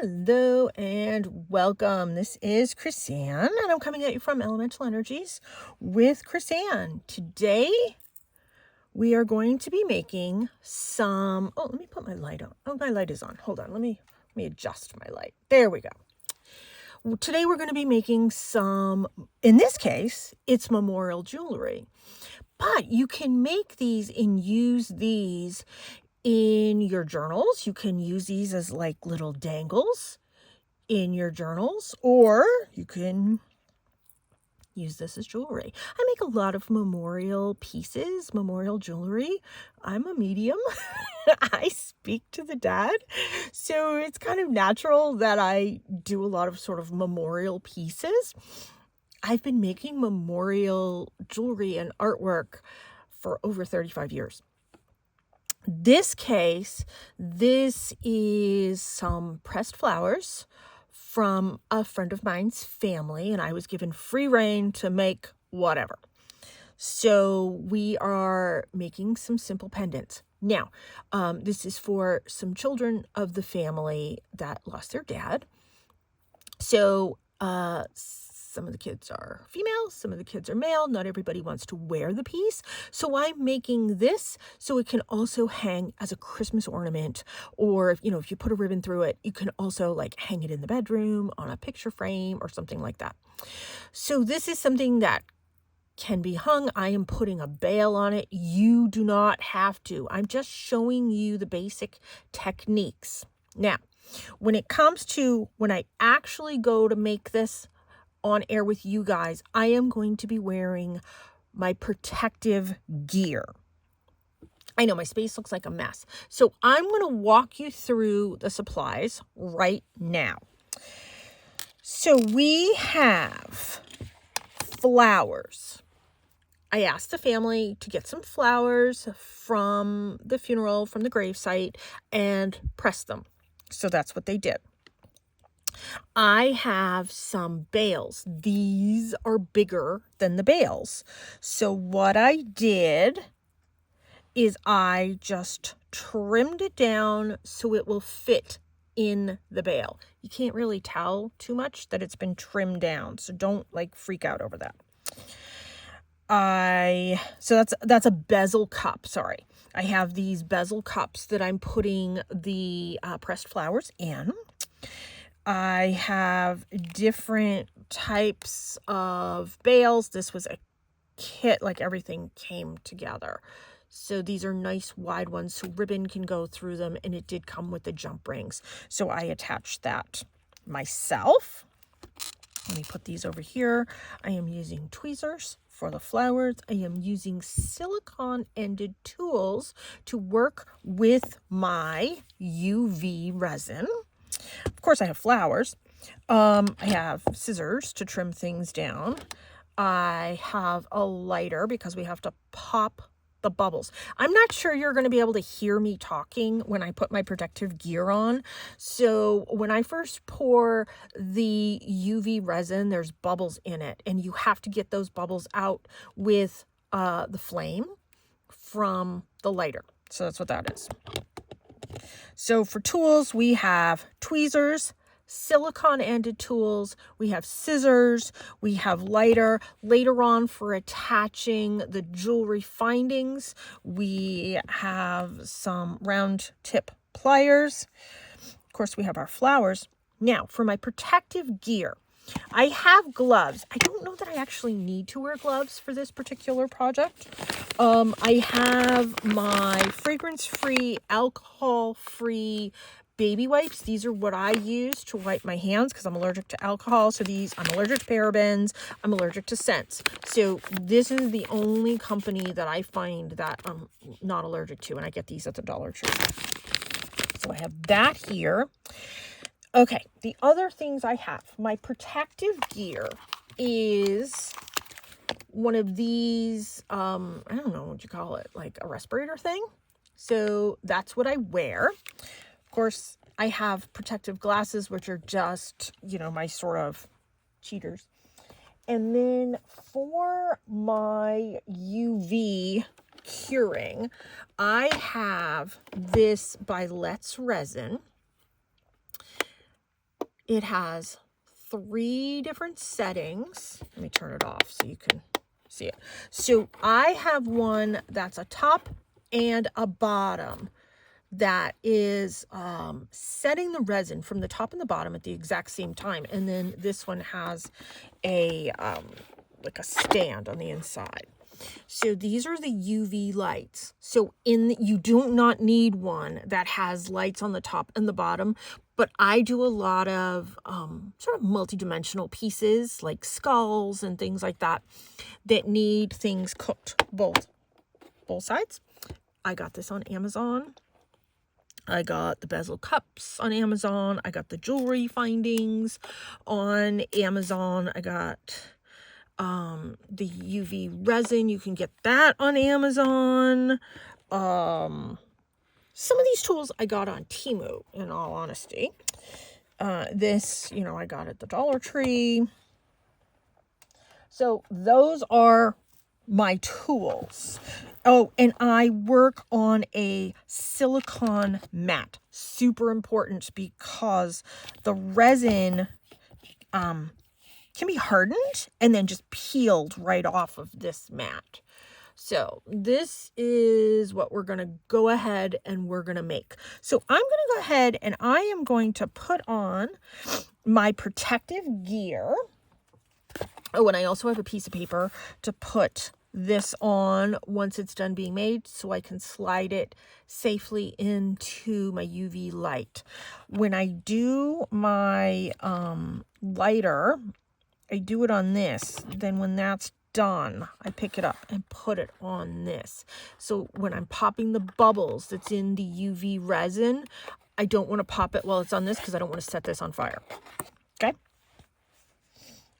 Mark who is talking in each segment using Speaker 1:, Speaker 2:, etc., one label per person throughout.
Speaker 1: Hello and welcome. This is Chrisanne, and I'm coming at you from Elemental Energies with Chrisanne. Today, we are going to be making some... Oh, let me put my light on. Oh, my light is on. Hold on. Let me adjust my light. There we go. Today, we're going to be making some... In this case, it's memorial jewelry. But you can make these and use these in your journals. You can use these as like little dangles in your journals, or you can use this as jewelry. I make a lot of memorial pieces, memorial jewelry. I'm a medium. I speak to the dead. So it's kind of natural that I do a lot of sort of memorial pieces. I've been making memorial jewelry and artwork for over 35 years. This case, this is some pressed flowers from a friend of mine's family, and I was given free rein to make whatever. So we are making some simple pendants. Now, this is for some children of the family that lost their dad. So some of the kids are female, some of the kids are male. Not everybody wants to wear the piece. So I'm making this so it can also hang as a Christmas ornament, or if you put a ribbon through it, you can also like hang it in the bedroom on a picture frame or something like that. So this is something that can be hung. I am putting a bail on it. You do not have to. I'm just showing you the basic techniques. Now, when it comes to when I actually go to make this on air with you guys, I am going to be wearing my protective gear. I know my space looks like a mess. So I'm going to walk you through the supplies right now. So we have flowers. I asked the family to get some flowers from the funeral, from the gravesite, and press them. So that's what they did. I have some bales. These are bigger than the bales. So what I did is I just trimmed it down so it will fit in the bale. You can't really tell too much that it's been trimmed down, so don't like freak out over that. So that's a bezel cup. Sorry. I have these bezel cups that I'm putting the pressed flowers in. I have different types of bales. This was a kit, like everything came together. So these are nice wide ones so ribbon can go through them, and it did come with the jump rings. So I attached that myself. Let me put these over here. I am using tweezers for the flowers. I am using silicone-ended tools to work with my UV resin. Of course, I have flowers. I have scissors to trim things down. I have a lighter because we have to pop the bubbles. I'm not sure you're going to be able to hear me talking when I put my protective gear on. So when I first pour the UV resin, there's bubbles in it, and you have to get those bubbles out with the flame from the lighter. So that's what that is. So for tools, we have tweezers, silicone-ended tools, we have scissors, we have lighter. Later on, for attaching the jewelry findings, we have some round tip pliers. Of course, we have our flowers. Now, for my protective gear, I have gloves. I don't know that I actually need to wear gloves for this particular project. I have my fragrance-free, alcohol-free baby wipes. These are what I use to wipe my hands because I'm allergic to alcohol. So I'm allergic to parabens. I'm allergic to scents. So this is the only company that I find that I'm not allergic to, and I get these at the Dollar Tree. So I have that here. Okay, the other things I have, my protective gear is one of these, I don't know what you call it, like a respirator thing. So that's what I wear. Of course, I have protective glasses, which are just, my sort of cheaters. And then for my UV curing, I have this by Let's Resin. it has 3 different settings. Let me turn it off so you can see it. So I have one that's a top and a bottom that is setting the resin from the top and the bottom at the exact same time. And then this one has a like a stand on the inside. So these are the UV lights. So you do not need one that has lights on the top and the bottom, but I do a lot of sort of multi-dimensional pieces like skulls and things like that that need things cooked both sides. I got this on Amazon. I got the bezel cups on Amazon. I got the jewelry findings on Amazon. I got the UV resin. You can get that on Amazon. Some of these tools I got on Temu, in all honesty. This, I got at the Dollar Tree. So those are my tools. Oh, and I work on a silicone mat. Super important because the resin can be hardened and then just peeled right off of this mat. So this is what we're going to go ahead and we're going to make. So I'm going to go ahead and I am going to put on my protective gear. Oh, and I also have a piece of paper to put this on once it's done being made so I can slide it safely into my UV light. When I do my lighter, I do it on this. Then when that's done, I pick it up and put it on this. So when I'm popping the bubbles that's in the UV resin, I don't want to pop it while it's on this because I don't want to set this on fire. Okay?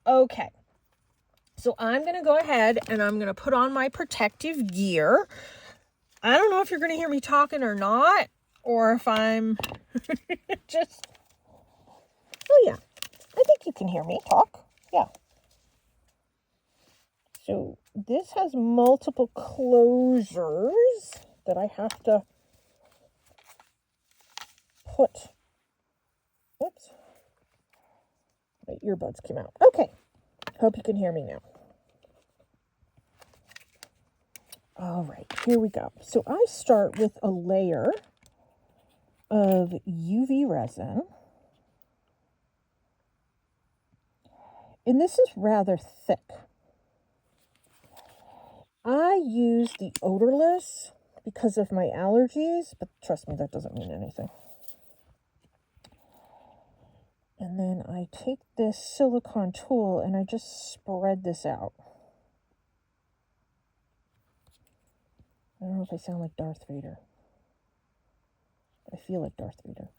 Speaker 1: Okay. So I'm going to go ahead and I'm going to put on my protective gear. I don't know if you're going to hear me talking or not, or if I'm just... Oh, yeah. I think you can hear me talk. Yeah. So this has multiple closures that I have to put. Oops. My earbuds came out. Okay. Hope you can hear me now. All right, here we go. So I start with a layer of UV resin. And this is rather thick. I use the odorless because of my allergies, but trust me, that doesn't mean anything. And then I take this silicone tool and I just spread this out. I don't know if I sound like Darth Vader. I feel like Darth Vader.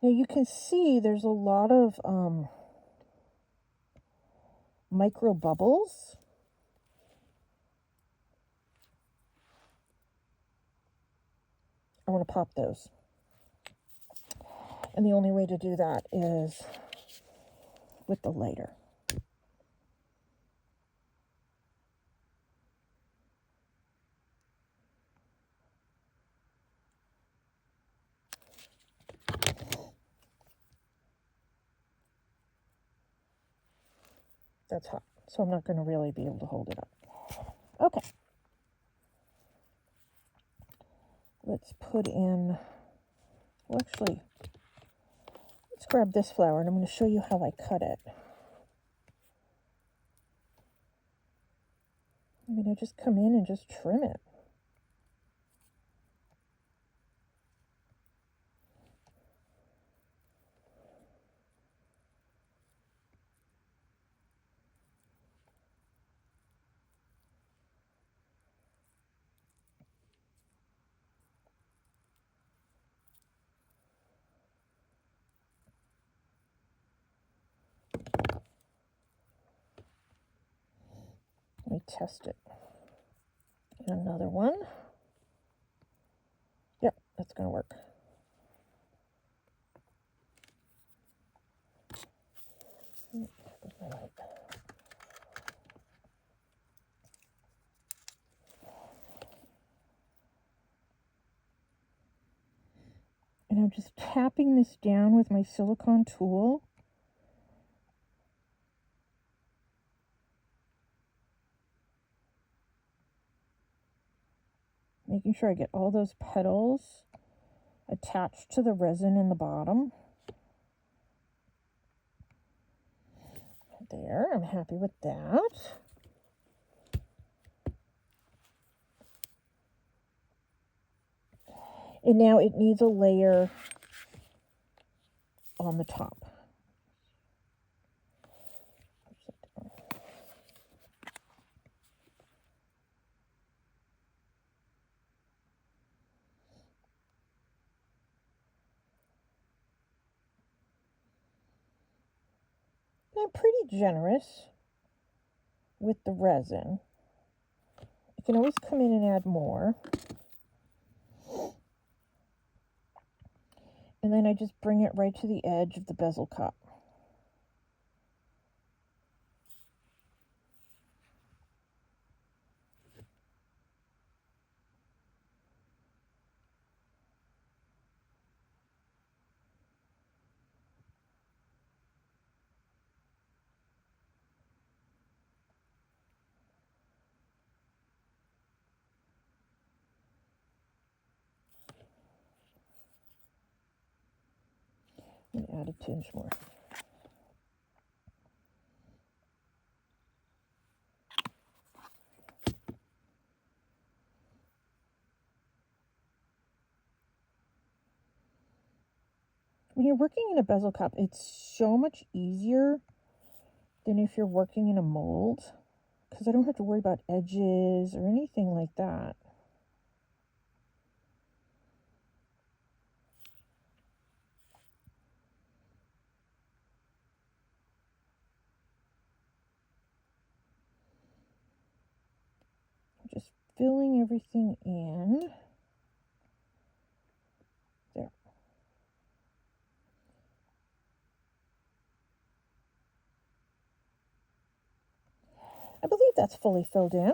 Speaker 1: Now you can see there's a lot of micro bubbles. I want to pop those. And the only way to do that is with the lighter. That's hot, so I'm not going to really be able to hold it up. Okay. Let's put in, well, actually, let's grab this flower, and I'm going to show you how I cut it. I mean, I just come in and just trim it. Let me test it. Another one. Yep, that's going to work. I'm just tapping this down with my silicone tool. Making sure I get all those petals attached to the resin in the bottom. There, I'm happy with that. And now it needs a layer on the top. I'm pretty generous with the resin. You can always come in and add more. And then I just bring it right to the edge of the bezel cup. And add a tinge more. When you're working in a bezel cup, it's so much easier than if you're working in a mold, because I don't have to worry about edges or anything like that. I'm just filling everything in. There. I believe that's fully filled in.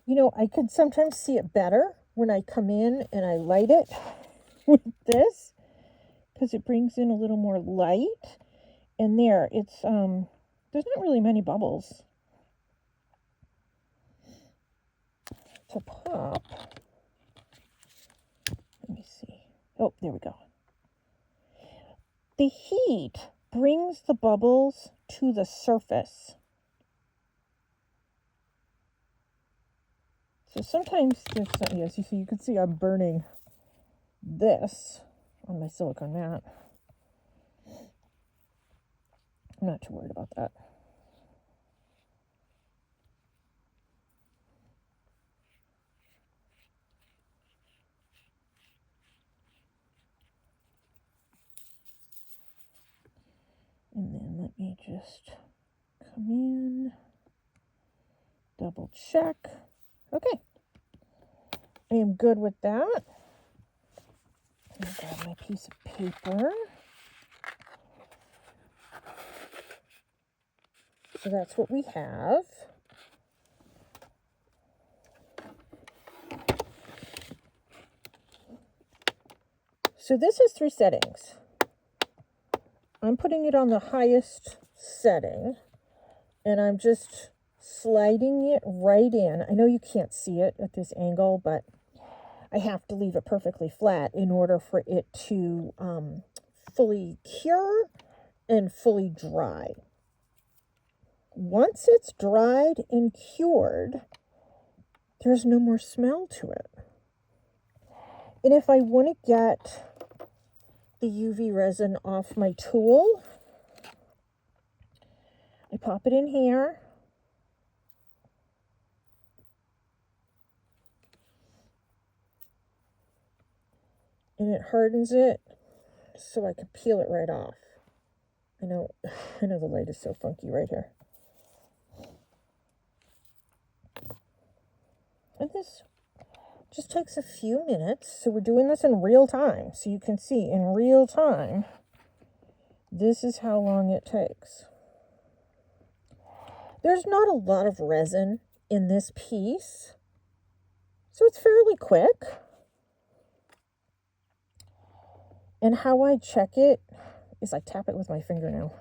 Speaker 1: You know, I could sometimes see it better when I come in and I light it with this, because it brings in a little more light. And there, it's there's not really many bubbles to pop. Let me see. Oh, there we go. The heat brings the bubbles to the surface. So sometimes there's some, yes, you can see I'm burning this on my silicone mat. I'm not too worried about that. And then let me just come in, double check. Okay, I am good with that. I'll grab my piece of paper. So that's what we have. So this is 3 settings. I'm putting it on the highest setting, and I'm just sliding it right in. I know you can't see it at this angle, but I have to leave it perfectly flat in order for it to fully cure and fully dry. Once it's dried and cured, there's no more smell to it. And if I want to get the UV resin off my tool, I pop it in here. And it hardens it so I can peel it right off. I know the light is so funky right here. And this just takes a few minutes. So we're doing this in real time. So you can see in real time, this is how long it takes. There's not a lot of resin in this piece, so it's fairly quick. And how I check it is I tap it with my fingernail.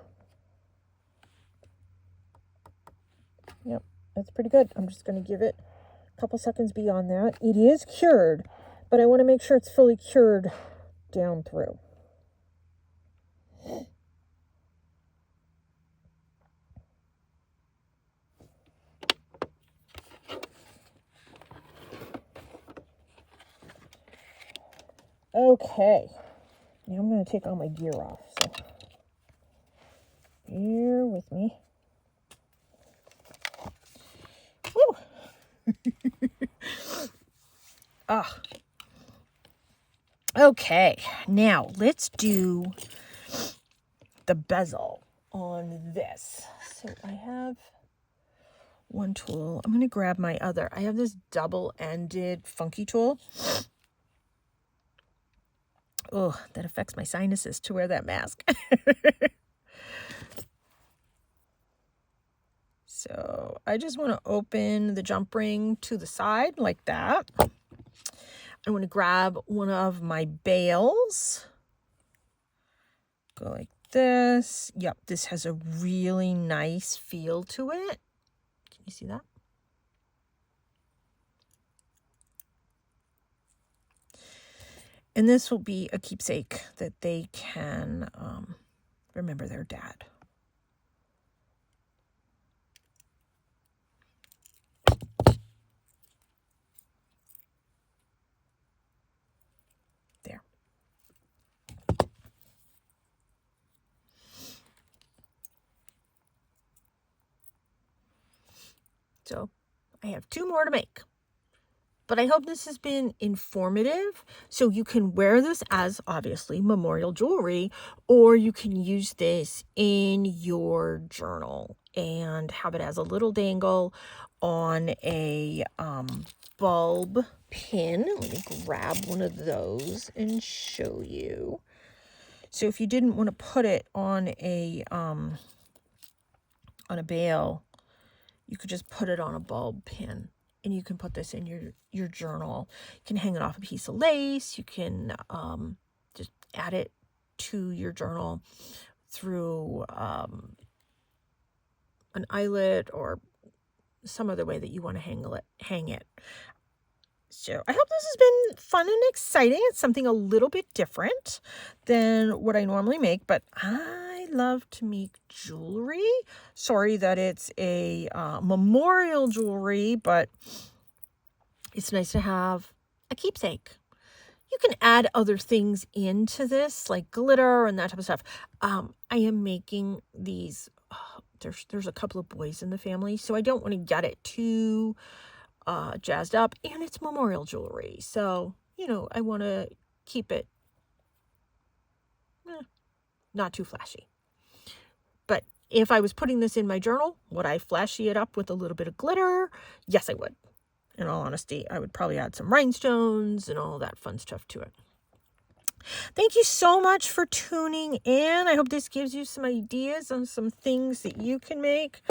Speaker 1: Yep, that's pretty good. I'm just going to give it a couple seconds beyond that. It is cured, but I want to make sure it's fully cured down through. Okay, now I'm going to take all my gear off, so bear with me. Woo! Ah. Okay, now let's do the bezel on this. So I have one tool. I'm going to grab my other. I have this double-ended funky tool. Oh, that affects my sinuses to wear that mask. So I just want to open the jump ring to the side like that. I want to grab one of my bales. Go like this. Yep, this has a really nice feel to it. Can you see that? And this will be a keepsake that they can remember their dad. There. So I have 2 more to make. But I hope this has been informative, so you can wear this as, obviously, memorial jewelry, or you can use this in your journal and have it as a little dangle on a bulb pin. Let me grab one of those and show you. So if you didn't want to put it on a bale, you could just put it on a bulb pin. And you can put this in your journal. You can hang it off a piece of lace. You can just add it to your journal through an eyelet or some other way that you want to hang it. So I hope this has been fun and exciting. It's something a little bit different than what I normally make, but I love to make jewelry. Sorry that it's a memorial jewelry, but it's nice to have a keepsake. You can add other things into this, like glitter and that type of stuff. I am making these. There's a couple of boys in the family, so I don't want to get it too jazzed up, and it's memorial jewelry, so I want to keep it not too flashy. But if I was putting this in my journal, would I flashy it up with a little bit of glitter? Yes, I would. In all honesty, I would probably add some rhinestones and all that fun stuff to it. Thank you so much for tuning in. I hope this gives you some ideas on some things that you can make.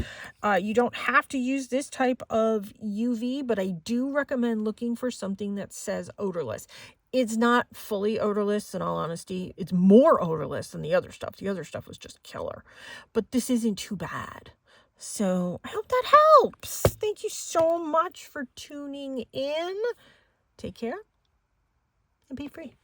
Speaker 1: You don't have to use this type of UV, but I do recommend looking for something that says odorless. It's not fully odorless, in all honesty. It's more odorless than the other stuff. The other stuff was just killer. But this isn't too bad. So I hope that helps. Thank you so much for tuning in. Take care and be free.